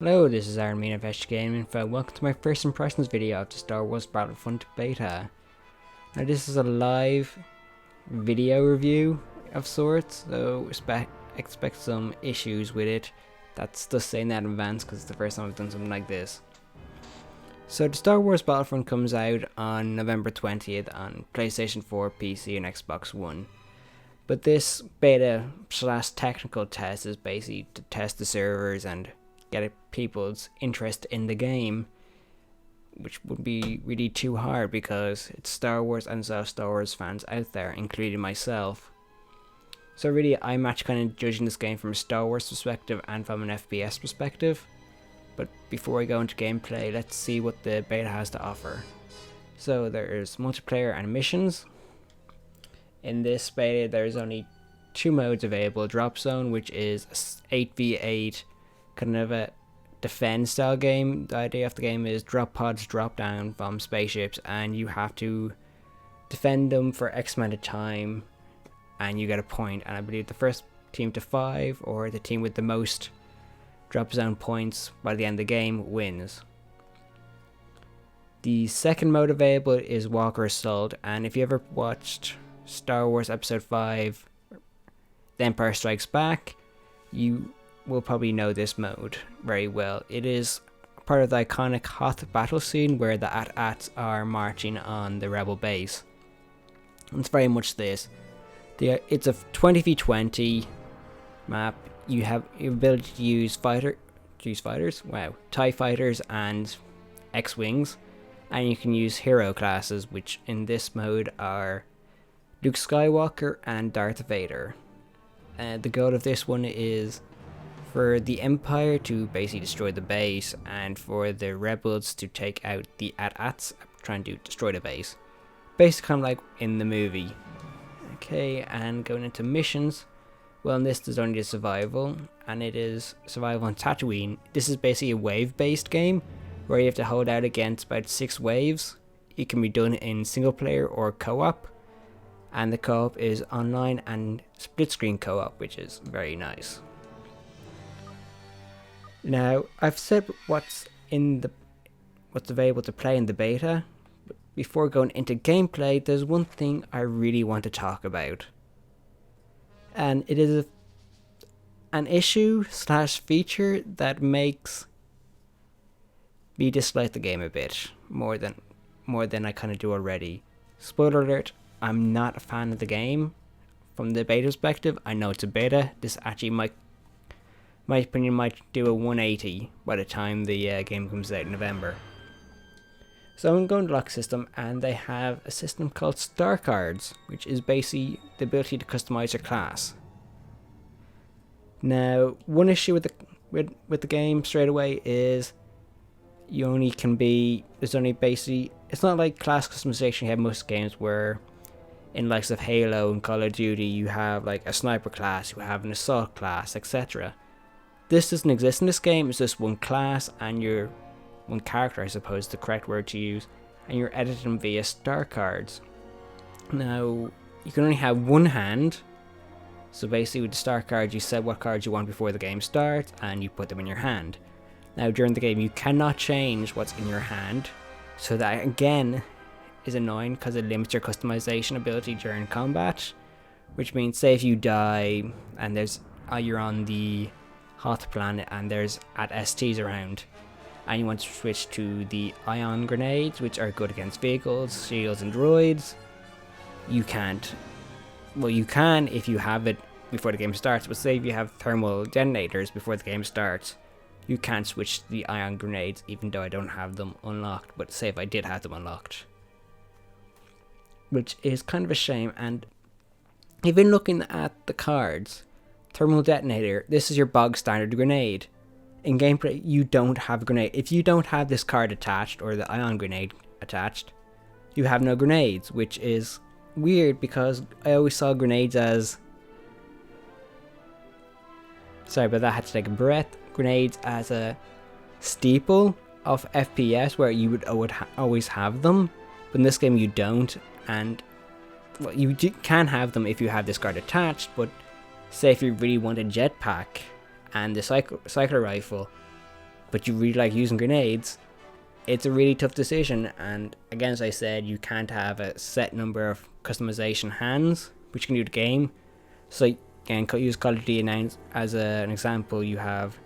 Hello, this is Meehan of Game Info. Welcome to my first impressions video of the Star Wars Battlefront beta. Now this is a live video review of sorts, so expect some issues with it. That's just saying that in advance because it's the first time I've done something like this. So the Star Wars Battlefront comes out on November 20th on PlayStation 4, PC and Xbox One. But this beta slash technical test is basically to test the servers and get people's interest in the game, which would be really too hard because it's Star Wars and there's Star Wars fans out there, including myself. So really, I'm actually kind of judging this game from a Star Wars perspective and from an FPS perspective. But before I go into gameplay, let's see what the beta has to offer. So there's multiplayer and missions. In this beta, there's only two modes available: Drop Zone, which is 8v8 kind of a defense style game. The idea of the game is drop pods drop down from spaceships and you have to defend them for X amount of time and you get a point, and I believe the first team to 5 or the team with the most drop zone points by the end of the game wins. The second mode available is Walker Assault, and if you ever watched Star Wars Episode 5 The Empire Strikes Back, you will probably know this mode very well. It is part of the iconic Hoth battle scene where the AT-ATs are marching on the rebel base. It's very much this. It's a 20v20 map. You have the ability to use TIE fighters and X-Wings, and you can use hero classes, which in this mode are Luke Skywalker and Darth Vader. The goal of this one is for the Empire to basically destroy the base and for the rebels to take out the AT-ATs trying to destroy the base. Basically kind of like in the movie. Okay, and going into missions. Well, in this there's only the survival, and it is survival on Tatooine. This is basically a wave-based game where you have to hold out against about 6 waves. It can be done in single player or co-op, and the co-op is online and split screen co-op, which is very nice. Now, I've said what's available to play in the beta, but before going into gameplay, there's one thing I really want to talk about. And it is an issue slash feature that makes me dislike the game a bit more than I kind of do already. Spoiler alert, I'm not a fan of the game. From the beta perspective, I know it's a beta. This actually my opinion might do a 180 by the time the game comes out in November. So I'm going to lock system, and they have a system called Star Cards, which is basically the ability to customize your class. Now, one issue with the game straight away is you only can be, there's only basically, it's not like class customization you have most games where in likes of Halo and Call of Duty you have like a sniper class, you have an assault class, etc. This doesn't exist in this game. It's just one class and your one character, I suppose, the correct word to use, and you're editing them via star cards. Now, you can only have one hand, so basically with the star cards you set what cards you want before the game starts and you put them in your hand. Now during the game you cannot change what's in your hand, so that again is annoying because it limits your customization ability during combat, which means say if you die and you're on the Hoth planet and there's AT-STs around and you want to switch to the ion grenades, which are good against vehicles, shields and droids, you can't. Well, you can if you have it before the game starts, but say if you have thermal detonators before the game starts, you can't switch to the ion grenades, even though I don't have them unlocked, but say if I did have them unlocked, which is kind of a shame. And even looking at the cards, thermal detonator, this is your bog standard grenade. In gameplay, you don't have a grenade. If you don't have this card attached or the ion grenade attached, you have no grenades, which is weird because I always saw grenades as, sorry about that, I had to take a breath, grenades as a staple of FPS where you would always have them, but in this game you don't. And well, you can have them if you have this card attached, but say if you really want a jetpack and the cycler rifle, but you really like using grenades, it's a really tough decision. And again, as I said, you can't have a set number of customization hands which can do the game. So again, use Call of Duty as an example. You have,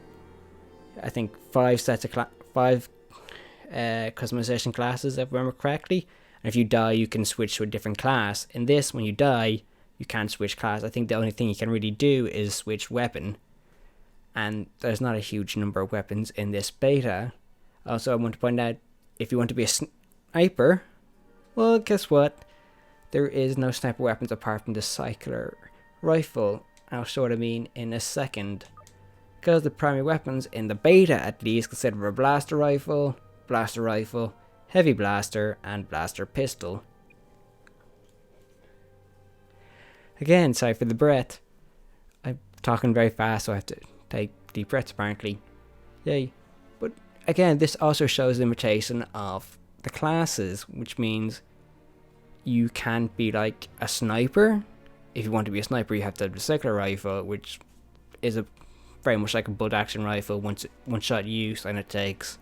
I think, 5 sets of customization classes, if I remember correctly. And if you die, you can switch to a different class. In this, when you die, you can't switch class. I think the only thing you can really do is switch weapon. And there's not a huge number of weapons in this beta. Also, I want to point out, if you want to be a sniper, well, guess what? There is no sniper weapons apart from the cycler rifle. I'll show what I mean in a second. Because the primary weapons in the beta, at least, consist of a blaster rifle, heavy blaster, and blaster pistol. Again, sorry for the breath. I'm talking very fast, so I have to take deep breaths apparently. Yay. But again, this also shows the limitation of the classes, which means you can't be like a sniper. If you want to be a sniper, you have to have the cycler rifle, which is very much like a bolt action rifle, one shot use, and it takes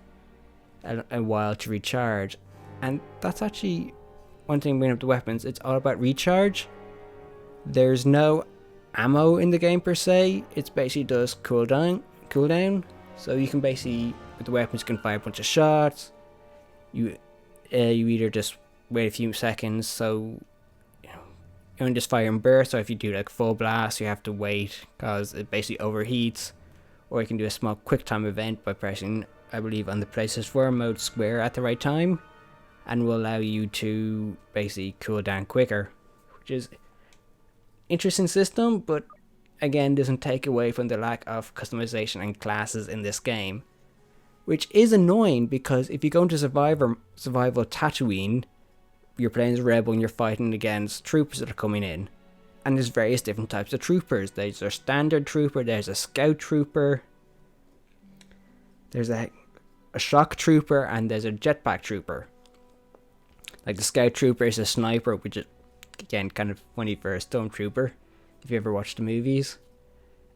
a while to recharge. And that's actually one thing bringing up the weapons. It's all about recharge. There's no ammo in the game per se. It's basically does cooldown. So you can basically, with the weapons, you can fire a bunch of shots. You either just wait a few seconds, so you don't just fire in bursts. So if you do like full blast, you have to wait because it basically overheats. Or you can do a small quick time event by pressing, I believe, on the PlayStation 4 mode square at the right time, and will allow you to basically cool down quicker, which is interesting system, but again doesn't take away from the lack of customization and classes in this game, which is annoying because if you go into survival Tatooine, you're playing as a rebel and you're fighting against troopers that are coming in, and there's various different types of troopers. There's a standard trooper, there's a scout trooper, there's a shock trooper, and there's a jetpack trooper. Like the scout trooper is a sniper, which is again kind of funny for a stormtrooper if you ever watched the movies.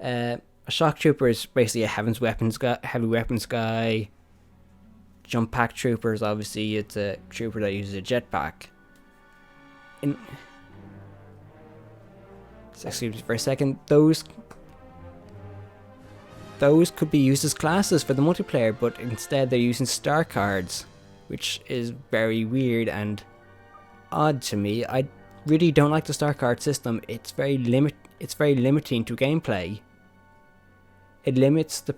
A shock trooper is basically a heavy weapons guy. Jump pack troopers, obviously it's a trooper that uses a jetpack. Excuse me for a second. Those could be used as classes for the multiplayer, but instead they're using star cards, which is very weird and odd to me. I really don't like the star card system. It's very limiting to gameplay. It limits the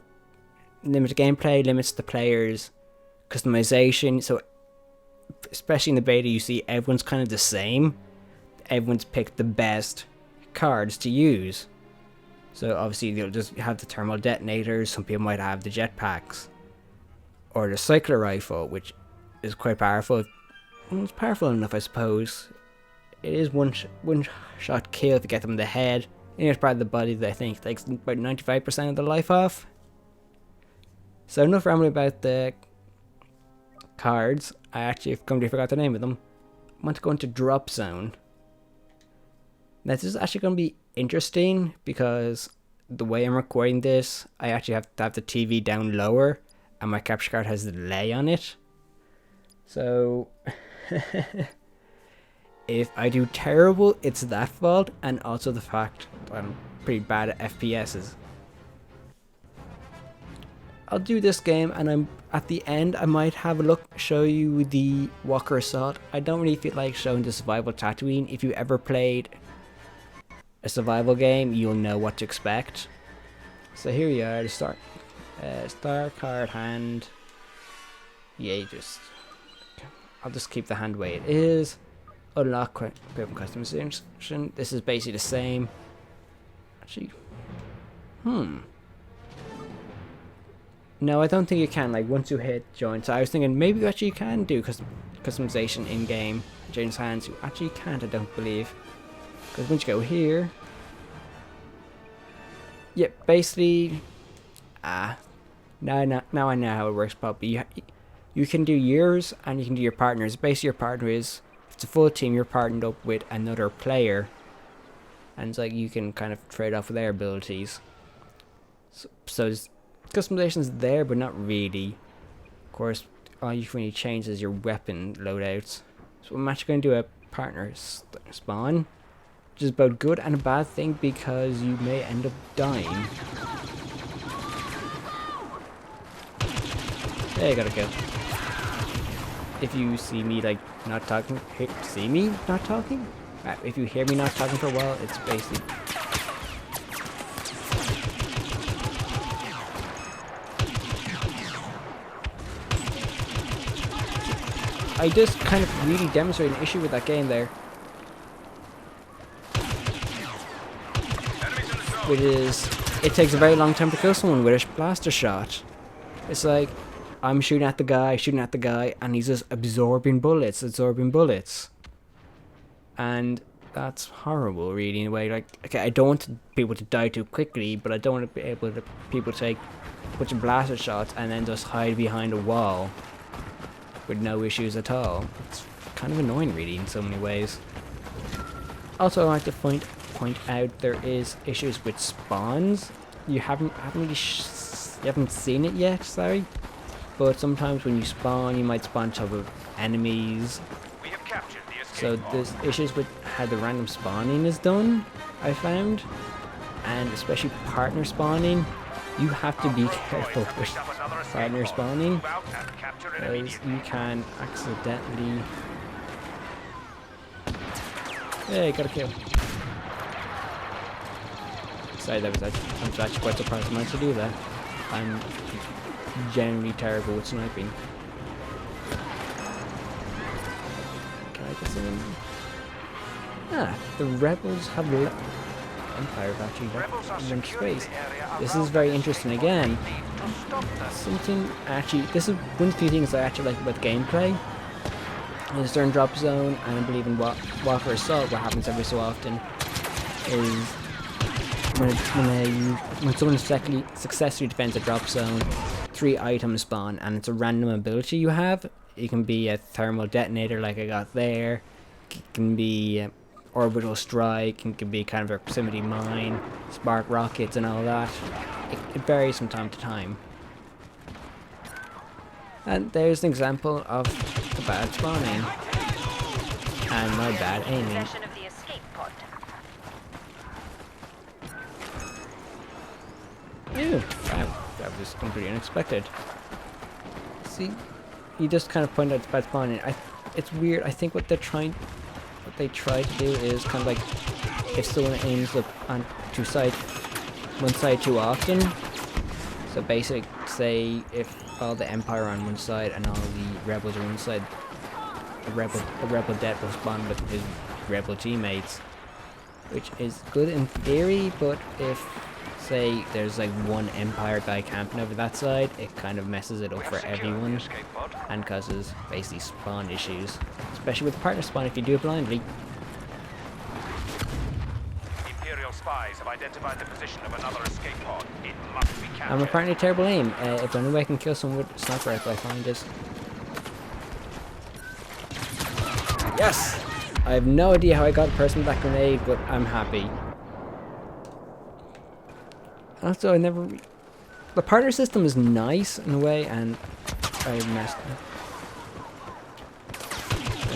gameplay, limits the players' customization. So especially in the beta, you see everyone's kind of the same. Everyone's picked the best cards to use. So obviously you'll just have the thermal detonators. Some people might have the jetpacks or the cycler rifle, which is quite powerful. It's powerful enough, I suppose. It is one shot kill if you get them in the head. And it's part of the body that I think takes about 95% of the life off. So enough rambling about the cards. I actually completely forgot the name of them. I want to go into drop zone. Now this is actually going to be interesting because the way I'm recording this, I actually have to have the TV down lower and my capture card has a delay on it. So if I do terrible, it's that fault, and also the fact that I'm pretty bad at FPSs. I'll do this game, and at the end I might have a look, show you the Walker Assault. I don't really feel like showing the survival Tatooine. If you ever played a survival game, you'll know what to expect. So here you are, the star card hand. Yeah, I'll just keep the hand the way it is. Unlock equipment customization. This is basically the same. Actually, no, I don't think you can. Like once you hit join, so I was thinking maybe you actually can do customization in game. Change hands. You actually can't. I don't believe. Because once you go here, yeah, basically, now I know how it works properly. You can do yours and you can do your partners. Basically, your partner is, if it's a full team, you're partnered up with another player, and it's like you can kind of trade off with their abilities. So customization's there, but not really. Of course, all you really change is your weapon loadouts. So I'm actually going to do a partner spawn, which is both good and a bad thing because you may end up dying. Yeah, you got a kill. If you see me like not talking, see me not talking? If you hear me not talking for a while, it's basically... I just kind of really demonstrated an issue with that game there. Which is, it takes a very long time to kill someone with a blaster shot. It's like, I'm shooting at the guy, and he's just absorbing bullets. And that's horrible, really, in a way. Like, okay, I don't want people to die too quickly, but I don't want to be able to people to take a bunch of blaster shots and then just hide behind a wall with no issues at all. It's kind of annoying, really, in so many ways. Also, I like to point out there is issues with spawns. You haven't seen it yet, sorry. But sometimes when you spawn, you might spawn on top of enemies. So there's issues with how the random spawning is done, I found. And especially partner spawning. You have to be careful with partner spawning, because you can accidentally... Yeah, you got a kill. Sorry, I'm actually quite surprised I managed to do that. I'm generally terrible with sniping. Can I get some? Ah, the rebels have Empire have actually left space. This is very interesting again. Something actually, this is one of the few things I actually like about gameplay. In certain drop zone, and I believe in Walker Assault, what happens every so often is when someone successfully defends a drop zone, 3 items spawn, and it's a random ability you have. It can be a thermal detonator like I got there. It can be orbital strike. It can be kind of a proximity mine, spark rockets, and all that. It varies from time to time. And there's an example of the bad spawning and my bad aiming. Ew, wow, that was completely unexpected. See, you just kind of point out the bad spawning. It's weird. I think what they try to do is kind of like if someone aims up on one side too often. So basically, say if all the Empire are on one side and all the rebels are on one side, a rebel dead will spawn with his rebel teammates, which is good in theory, but if say there's like one Empire guy camping over that side, it kind of messes it up for everyone and causes basically spawn issues, especially with partner spawn if you do it blindly. Imperial spies have identified the position of another escape pod. It must be captured. I'm apparently terrible aim. If the only way I can kill someone with a sniper rifle I find is... Yes! I have no idea how I got a person with that grenade, but I'm happy. Also, the partner system is nice in a way, and I messed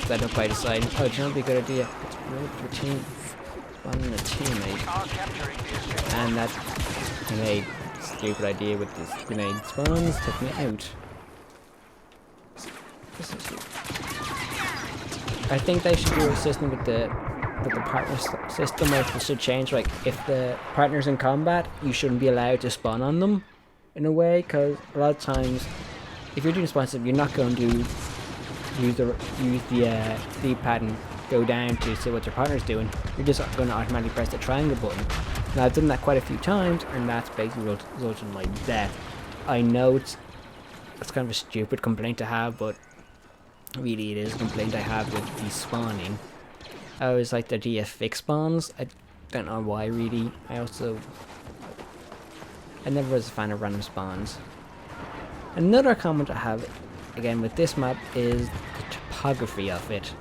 that up by deciding, oh, it's not be a good idea. It's really for team. Spawning a teammate. And that grenade, stupid idea with this grenade spawns took me out. This is stupid. I think they should do a system with the partner system where it should change, like if the partner's in combat you shouldn't be allowed to spawn on them in a way, because a lot of times if you're doing spawn system you're not going to use the D-pad and go down to see what your partner's doing. You're just going to automatically press the triangle button. Now I've done that quite a few times and that's basically resulted in my death. I know it's kind of a stupid complaint to have, but really it is a complaint I have with the spawning. I always like the DF fix spawns. I don't know why really. I never was a fan of random spawns. Another comment I have again with this map is the topography of it.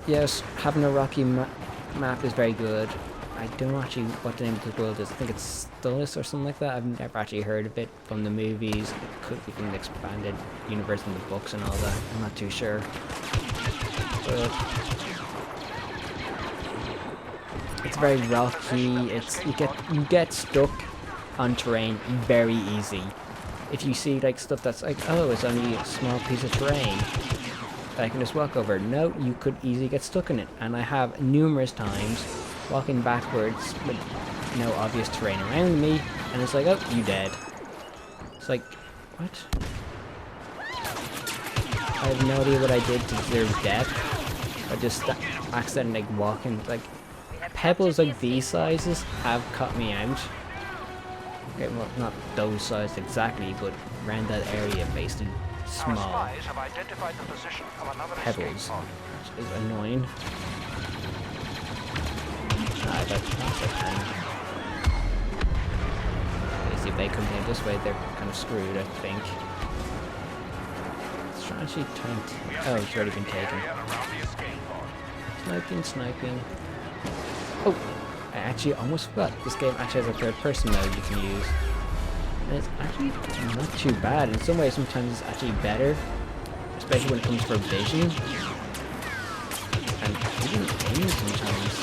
Yes, having a rocky map is very good, I don't know actually what the name of the world is. I think it's Stullis or something like that. I've never actually heard of it from the movies. It could be from the expanded universe in the books and all that. I'm not too sure. But it's very rocky. You get stuck on terrain very easy. If you see like stuff that's like, oh, it's only a small piece of terrain that I can just walk over. No, you could easily get stuck in it. And I have numerous times walking backwards with no obvious terrain around me, and it's like, oh, you dead. It's like, what? I have no idea what I did to deserve death. I just accidentally like walking, like pebbles like these sizes have caught me out. Okay, well, not those sizes exactly, but around that area, basically small pebbles, which is annoying. That's a can. Okay, see if they come in this way, they're kind of screwed, I think. Let's try and actually turn. Oh, it's already been taken. Sniping. Oh! I actually almost forgot. This game actually has a third person mode you can use. And it's actually not too bad. In some ways, sometimes it's actually better. Especially when it comes for vision. And even aiming sometimes.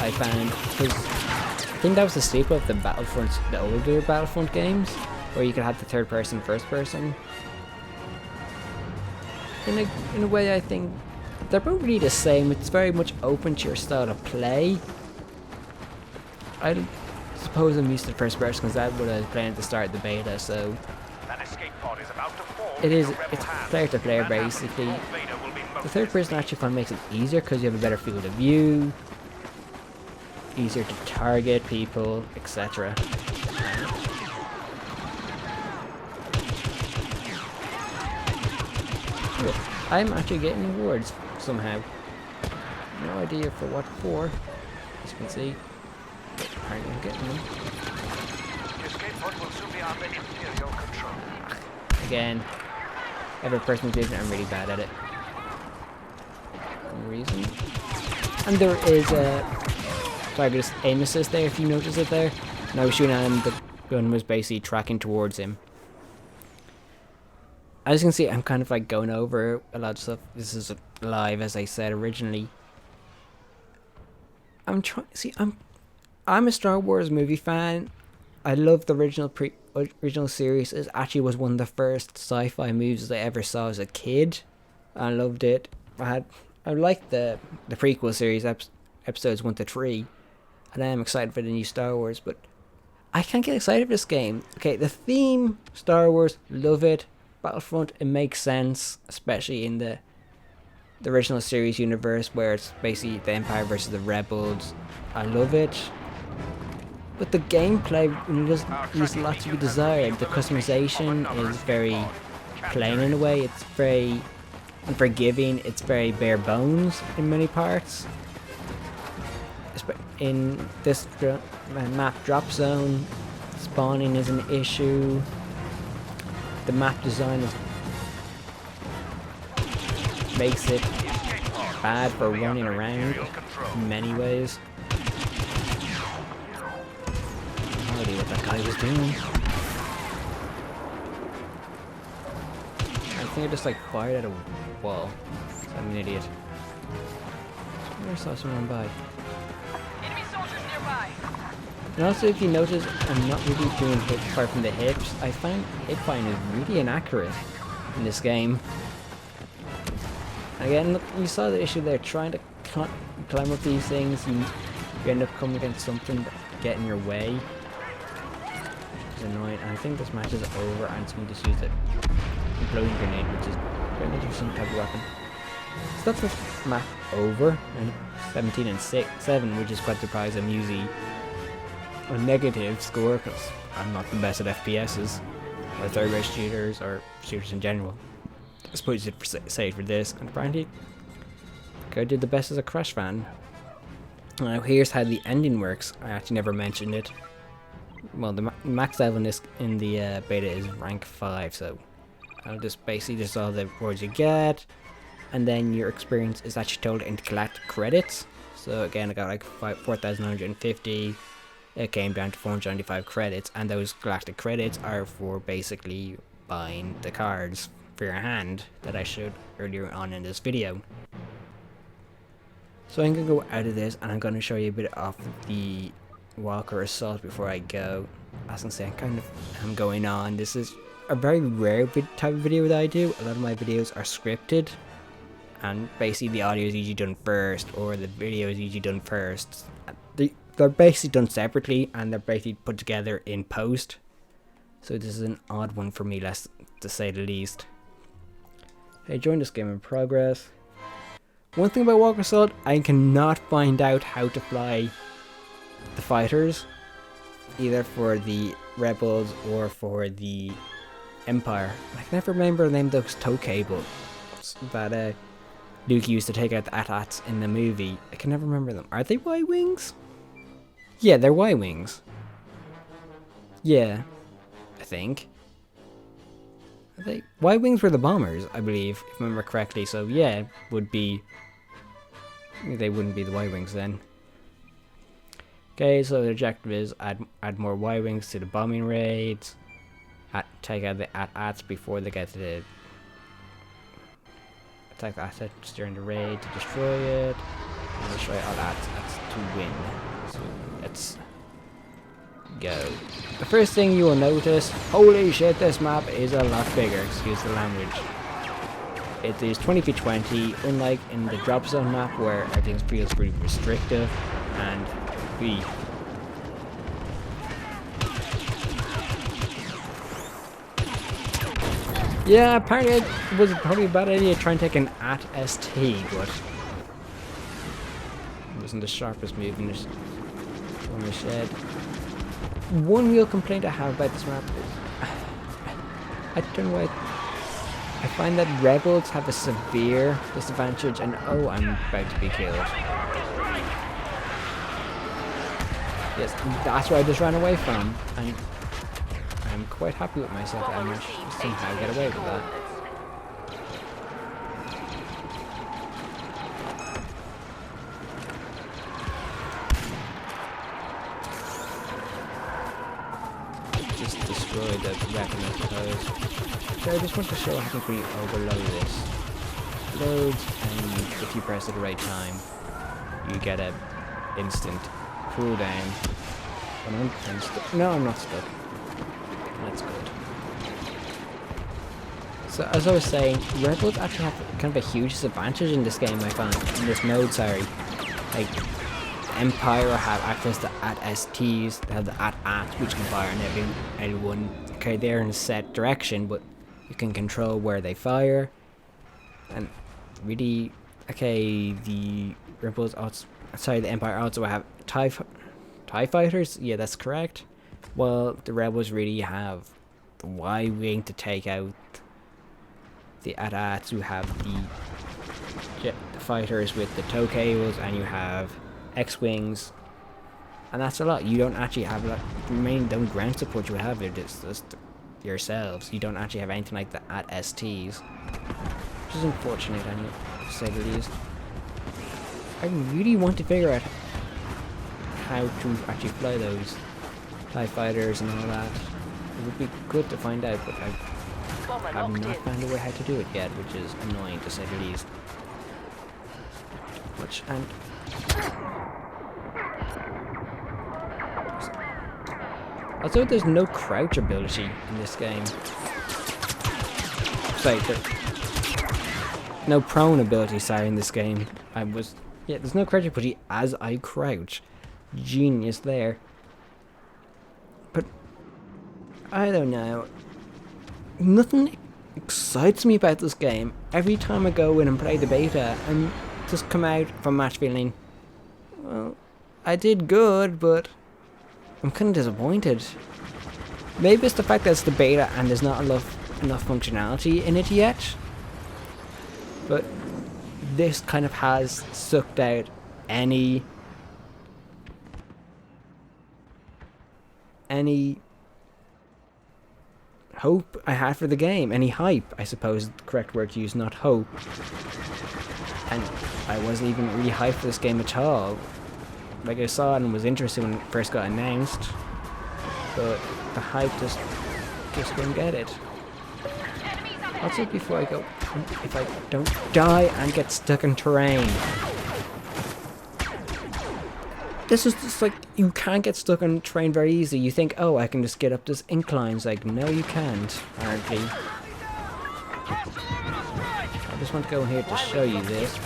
I found, because I think that was the sequel of the Battlefront, the older Battlefront games, where you could have the third person, first person. In a way, I think they're both really the same. It's very much open to your style of play. I suppose I'm used to first person because that's what I was playing at the start of the beta, so it's player to player basically. The third person actually kind of makes it easier because you have a better field of view, easier to target people, etc. Cool. I'm actually getting awards somehow. No idea for what for, as you can see. Apparently I'm getting them. Again, every person doing it, I'm really bad at it. For some reason. And there is a target aim assist there, if you notice it there. And I was shooting at him, the gun was basically tracking towards him. As you can see, I'm kind of like going over a lot of stuff. This is live, as I said originally. I'm a Star Wars movie fan. I love the original series. It actually was one of the first sci-fi movies I ever saw as a kid. I loved it. I liked the prequel series, episodes 1 to 3, and I am excited for the new Star Wars. But I can't get excited for this game. Okay, the theme, Star Wars, love it. Battlefront, it makes sense, especially in the original series universe where it's basically the Empire versus the Rebels. I love it. But the gameplay leaves a lot to be desired. The customization is very plain in a way. It's very unforgiving. It's very bare bones in many parts. In this map drop zone, spawning is an issue. The map design makes it bad for running around in many ways. No idea what that guy was doing. I think I just like fired at a wall. I'm an idiot. I saw someone by. Enemy soldiers nearby. And also, if you notice, I'm not really doing hip fire from the hips. I find hip firing is really inaccurate in this game. Again, look, you saw the issue there. Trying to climb up these things, you end up coming against something that get in your way, which is annoying. And I think this match is over, and someone just used it. Imploding grenade, which is apparently some type of weapon. So that's the map over, and 17 and 7, which is quite surprised. I'm usually a negative score because I'm not the best at FPSs or third-rate shooters or shooters in general. I suppose you should say for this, and apparently I did the best as a Crash fan. Now here's how the ending works. I actually never mentioned it. Well, the max level in the beta is rank 5, so I'll just basically just all the rewards you get, and then your experience is actually told into collect credits. So again, I got like 4,950. It came down to 495 credits, and those galactic credits are for basically buying the cards for your hand that I showed earlier on in this video. So I'm going to go out of this, and I'm going to show you a bit of the Walker Assault before I go. As I can say, I'm going on. This is a very rare type of video that I do. A lot of my videos are scripted, and basically the audio is usually done first, or the video is usually done first. They're basically done separately, and they're basically put together in post. So this is an odd one for me, to say the least. Hey, join this game in progress. One thing about Walker Assault, I cannot find out how to fly the fighters, either for the Rebels or for the Empire. I can never remember the name of those tow cables that Luke used to take out the AT-ATs in the movie. I can never remember them. Are they Y-Wings? Yeah, they're Y-Wings. Yeah, I think. Are they? Y-Wings were the bombers, I believe, if I remember correctly. So yeah, they wouldn't be the Y-Wings then. Okay, so the objective is add more Y-Wings to the bombing raids. Take out the AT-ATs before they get to the attack the assets during the raid to destroy it. And destroy all AT-ATs to win. So let's go. The first thing you will notice, holy shit, this map is a lot bigger, excuse the language. It is 20x20, unlike in the drop zone map where everything feels pretty restrictive, and yeah, apparently it was probably a bad idea to try and take an AT-ST, but it wasn't the sharpest move in the shed. One real complaint I have about this map is I don't know why I find that Rebels have a severe disadvantage, and oh, I'm about to be killed. Yes, that's where I just ran away from, and I'm quite happy with myself that I managed to somehow get away with that. Just destroyed the weapon, I suppose. So I just want to show how quickly overload this. Loads, and if you press it at the right time, you get a instant cooldown. I'm stuck. No, I'm not stuck. That's good. So as I was saying, Rebels actually have kind of a huge disadvantage in this game, I find. In this mode, sorry. Like, Empire have access to AT-STs, they have the AT-ATs, which can fire on everyone. Okay, they're in a set direction, but you can control where they fire. And really, okay, the Rebels also, sorry, the Empire also have TIE fighters? Yeah, that's correct. Well, the Rebels really have the Y-Wing to take out the AT-ATs, who have the fighters with the tow cables, and you have X-Wings, and that's a lot. You don't actually have that. The main ground support you have it is just yourselves. You don't actually have anything like the AT-STs, which is unfortunate, to say the least. I really want to figure out how to actually fly those TIE fighters and all that. It would be good to find out, but I have not found a way how to do it yet, which is annoying to say the least. And although there's no crouch ability in this game, sorry, no prone ability, sorry, in this game. There's no crouch ability as I crouch. Genius there. But I don't know. Nothing excites me about this game. Every time I go in and play the beta, I'm just come out from match feeling, well, I did good, but I'm kind of disappointed. Maybe it's the fact that it's the beta and there's not enough functionality in it yet. But this kind of has sucked out any hope I had for the game. Any hype, I suppose is the correct word to use, not hope. And I wasn't even really hyped for this game at all. Like, I saw it and was interested when it first got announced, but the hype just couldn't get it. Also, before I go, if I don't die and get stuck in terrain. This is just like, you can't get stuck on terrain very easy. You think, oh, I can just get up this incline. It's like, no, you can't, apparently. I just want to go in here to show you this.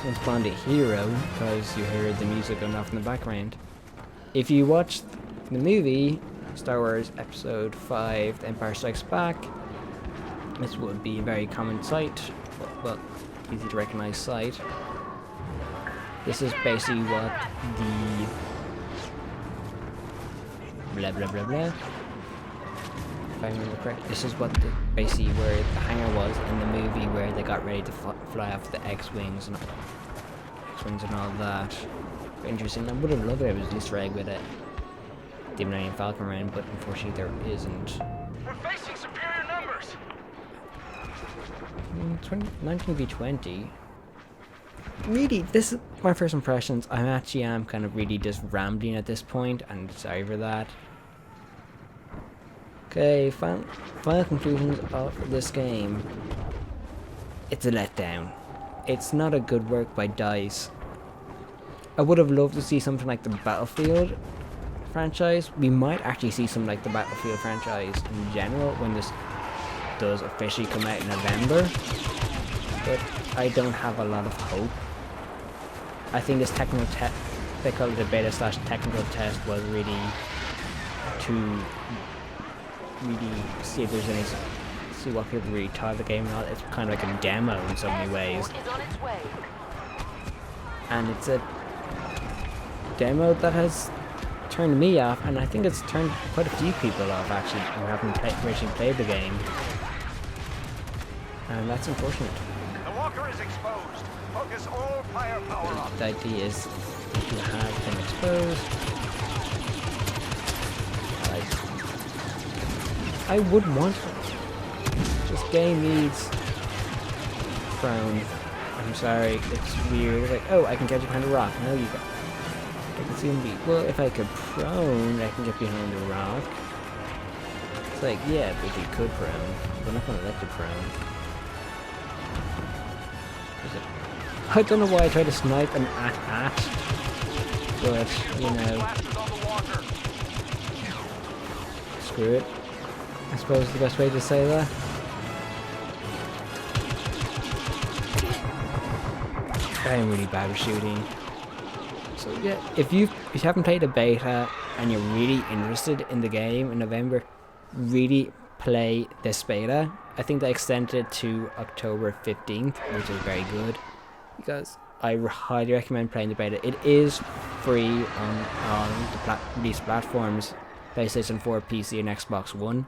Let's find a hero, because you heard the music going off in the background. If you watch the movie, Star Wars Episode 5, The Empire Strikes Back, this would be a very common sight, well, easy to recognize sight. This is basically what the blah blah blah blah. If I remember correct, this is what basically where the hangar was in the movie where they got ready to fly off the X-wings and all that. Interesting. I would have loved it if it was an Easter egg with it. The Millennium Falcon around, but unfortunately there isn't. We're facing superior numbers. 19v20. Really, this is my first impressions. I actually am kind of really just rambling at this point, and sorry for that. Okay, final conclusions of this game. It's a letdown. It's not a good work by DICE. I would have loved to see something like the Battlefield franchise. We might actually see something like the Battlefield franchise in general when this does officially come out in November. But I don't have a lot of hope. I think this technical test, they call it a beta / technical test, was really to see if there's any, see what people really thought of the game and all. It's kind of like a demo in so many ways. And it's a demo that has turned me off, and I think it's turned quite a few people off actually who haven't originally played the game. And that's unfortunate. The walker is exposed. Focus all firepower on. The idea is if you have been exposed, I would want this game needs prone. I'm sorry, it's weird. It's like, oh, I can get behind a rock. No, you got. I can see him be. Well, if I could prone, I can get behind the rock. It's like, yeah, but you could prone. We're not gonna let you prone. I don't know why I tried to snipe an at, but you know, screw it. I suppose is the best way to say that. I am really bad with shooting. So yeah, if you haven't played a beta and you're really interested in the game in November, really play this beta. I think they extended it to October 15th, which is very good, because I highly recommend playing the beta. It is free on these platforms, PlayStation 4, PC and Xbox One.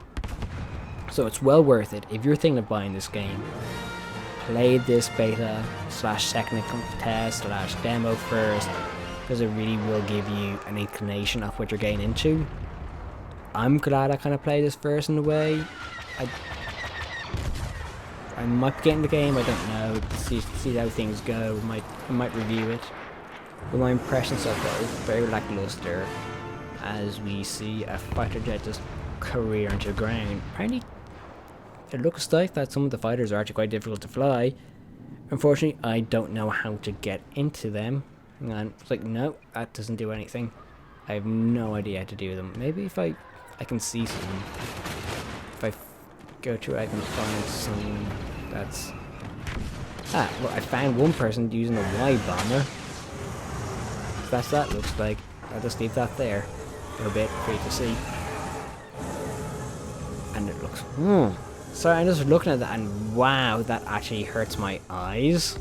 So it's well worth it. If you're thinking of buying this game, play this beta / technical test / demo first, because it really will give you an inclination of what you're getting into. I'm glad I kind of played this first in a way. I might get in the game, I don't know, see how things go, I might review it. But my impression so far is very lackluster, as we see a fighter jet just career into the ground. Apparently, it looks like that some of the fighters are actually quite difficult to fly. Unfortunately, I don't know how to get into them. And it's like, no, that doesn't do anything. I have no idea how to do them. Maybe if I can see some. If I go to it, I can find some that's... Ah, well, I found one person using a Y bomber. That's that looks like. I'll just leave that there for a bit for you to see. And it looks... Sorry, I'm just looking at that and wow, that actually hurts my eyes.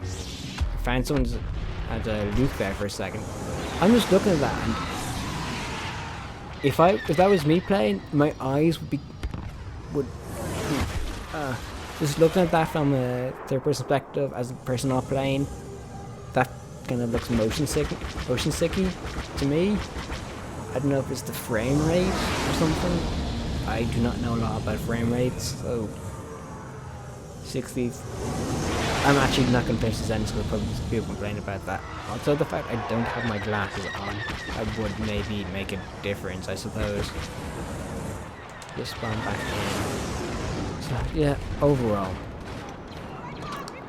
I found someone's had a loot there for a second. I'm just looking at that and if that was me playing, my eyes would just looking at that from a third person perspective as a person not playing, that kind of looks motion sicky to me. I don't know if it's the frame rate or something. I do not know a lot about frame rates, so 60s. I'm actually not going to finish the sentence because probably people complain about that. Also, the fact I don't have my glasses on, I would maybe make a difference, I suppose. Just spawn back in. So, yeah, overall,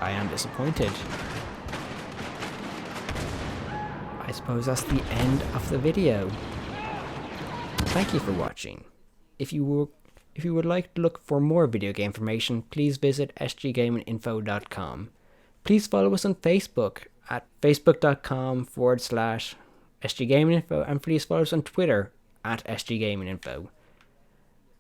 I am disappointed. I suppose that's the end of the video. Thank you for watching. If you would like to look for more video game information, please visit sggaminginfo.com. Please follow us on Facebook at facebook.com/sggaminginfo, and please follow us on Twitter at sggaminginfo.